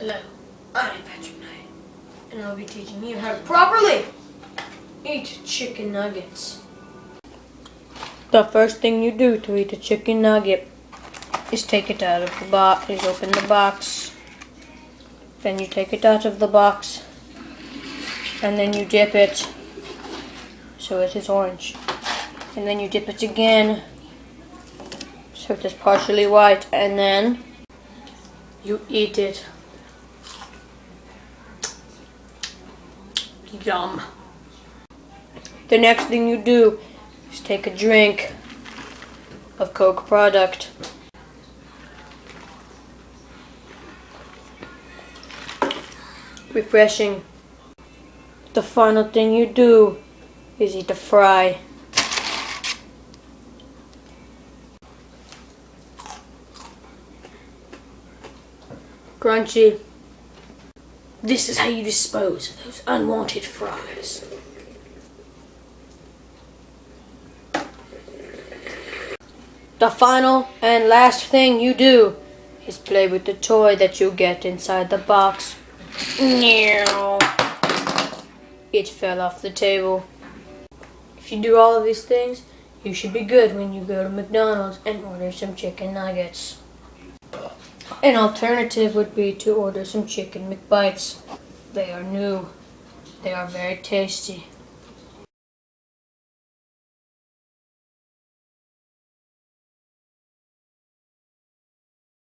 Hello, I'm Patrick Knight, and I'll be teaching you how to properly eat chicken nuggets. The first thing you do to eat a chicken nugget is take it out of the box, open the box. Then you take it out of the box, and then you dip it so it is orange. And then you dip it again so it is partially white, and then you eat it. Yum. The next thing you do is take a drink of Coke product. Refreshing. The final thing you do is eat a fry. Crunchy. This is how you dispose of those unwanted fries. The final and last thing you do is play with the toy that you get inside the box. It fell off the table. If you do all of these things, you should be good when you go to McDonald's and order some chicken nuggets. An alternative would be to order some chicken McBites. They are new. They are very tasty.